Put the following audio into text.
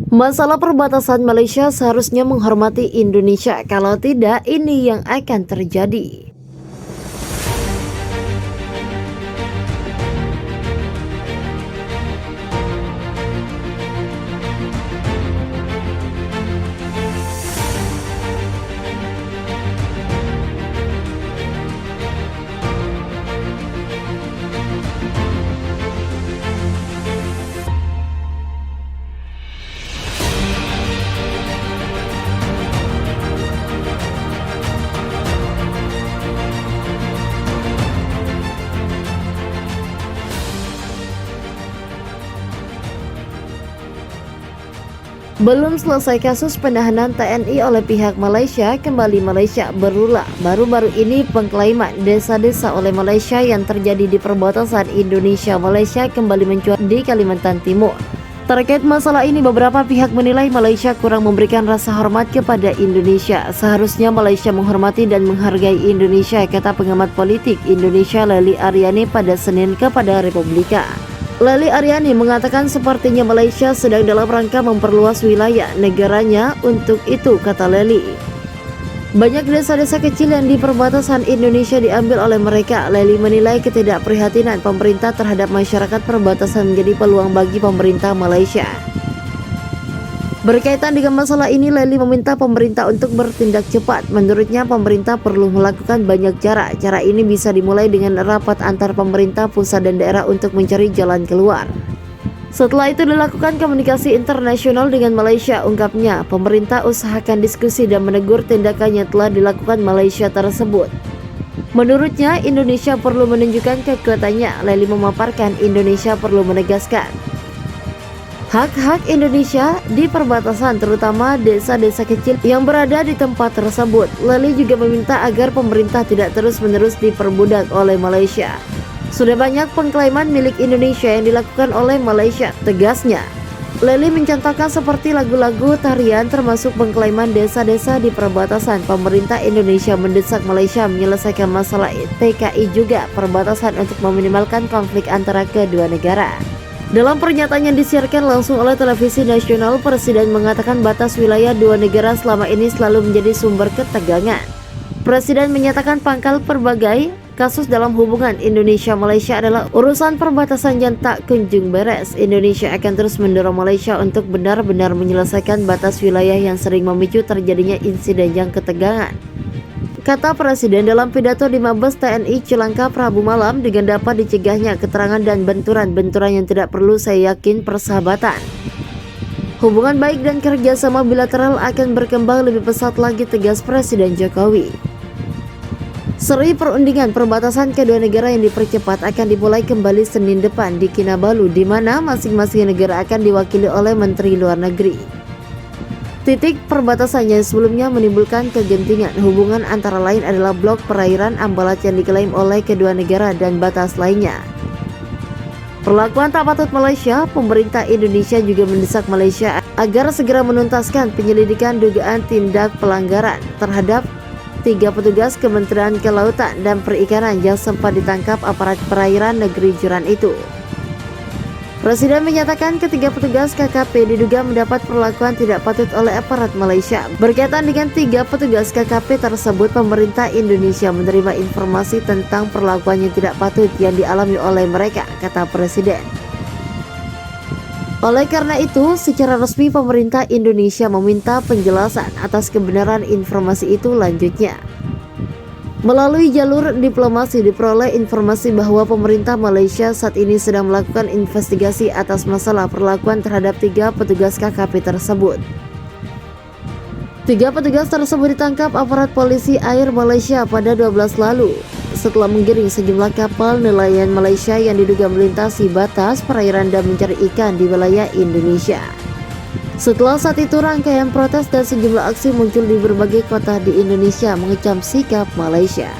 Masalah perbatasan Malaysia seharusnya menghormati Indonesia, kalau tidak ini yang akan terjadi. Belum selesai kasus penahanan TNI oleh pihak Malaysia, kembali Malaysia berulah. Baru-baru ini pengklaiman desa-desa oleh Malaysia yang terjadi di perbatasan Indonesia-Malaysia kembali mencuat di Kalimantan Timur. Terkait masalah ini, beberapa pihak menilai Malaysia kurang memberikan rasa hormat kepada Indonesia. Seharusnya Malaysia menghormati dan menghargai Indonesia, kata pengamat politik Indonesia Lely Aryani pada Senin kepada Republika. Lely Aryani mengatakan sepertinya Malaysia sedang dalam rangka memperluas wilayah negaranya. Untuk itu, kata Lely, banyak desa-desa kecil yang di perbatasan Indonesia diambil oleh mereka. Lely menilai ketidakprihatinan pemerintah terhadap masyarakat perbatasan menjadi peluang bagi pemerintah Malaysia. Berkaitan dengan masalah ini, Lely meminta pemerintah untuk bertindak cepat. Menurutnya, pemerintah perlu melakukan banyak cara. Cara ini bisa dimulai dengan rapat antar pemerintah pusat dan daerah untuk mencari jalan keluar. Setelah itu dilakukan komunikasi internasional dengan Malaysia, ungkapnya. Pemerintah usahakan diskusi dan menegur tindakan yang telah dilakukan Malaysia tersebut. Menurutnya, Indonesia perlu menunjukkan kekuatannya. Lely memaparkan Indonesia perlu menegaskan hak-hak Indonesia di perbatasan, terutama desa-desa kecil yang berada di tempat tersebut. Lely juga meminta agar pemerintah tidak terus-menerus diperbudak oleh Malaysia. Sudah banyak pengklaiman milik Indonesia yang dilakukan oleh Malaysia, tegasnya. Lely mencontohkan seperti lagu-lagu tarian termasuk pengklaiman desa-desa di perbatasan. Pemerintah Indonesia mendesak Malaysia menyelesaikan masalah TKI juga perbatasan untuk meminimalkan konflik antara kedua negara. Dalam pernyataan yang disiarkan langsung oleh televisi nasional, Presiden mengatakan batas wilayah dua negara selama ini selalu menjadi sumber ketegangan. Presiden menyatakan pangkal berbagai kasus dalam hubungan Indonesia-Malaysia adalah urusan perbatasan yang tak kunjung beres. Indonesia akan terus mendorong Malaysia untuk benar-benar menyelesaikan batas wilayah yang sering memicu terjadinya insiden yang ketegangan, kata Presiden dalam pidato di Mabes TNI Cilangkap Rabu malam. Dengan dapat dicegahnya keterangan dan benturan-benturan yang tidak perlu, saya yakin persahabatan, hubungan baik dan kerjasama bilateral akan berkembang lebih pesat lagi, tegas Presiden Jokowi. Seri perundingan perbatasan kedua negara yang dipercepat akan dimulai kembali Senin depan di Kinabalu, di mana masing-masing negara akan diwakili oleh Menteri Luar Negeri. Titik perbatasan yang sebelumnya menimbulkan kegentingan hubungan antara lain adalah blok perairan Ambalat yang diklaim oleh kedua negara dan batas lainnya. Perlakuan tak patut Malaysia. Pemerintah Indonesia juga mendesak Malaysia agar segera menuntaskan penyelidikan dugaan tindak pelanggaran terhadap 3 petugas Kementerian Kelautan dan Perikanan yang sempat ditangkap aparat perairan negeri jiran itu. Presiden menyatakan ketiga petugas KKP diduga mendapat perlakuan tidak patut oleh aparat Malaysia. Berkaitan dengan 3 petugas KKP tersebut, pemerintah Indonesia menerima informasi tentang perlakuan yang tidak patut yang dialami oleh mereka, kata Presiden. Oleh karena itu, secara resmi pemerintah Indonesia meminta penjelasan atas kebenaran informasi itu. Lanjutnya, melalui jalur diplomasi diperoleh informasi bahwa pemerintah Malaysia saat ini sedang melakukan investigasi atas masalah perlakuan terhadap 3 petugas KKP tersebut. 3 petugas tersebut ditangkap aparat polisi air Malaysia pada 12 lalu setelah menggiring sejumlah kapal nelayan Malaysia yang diduga melintasi batas perairan dan mencari ikan di wilayah Indonesia. Setelah saat itu, rangkaian protes dan sejumlah aksi muncul di berbagai kota di Indonesia mengecam sikap Malaysia.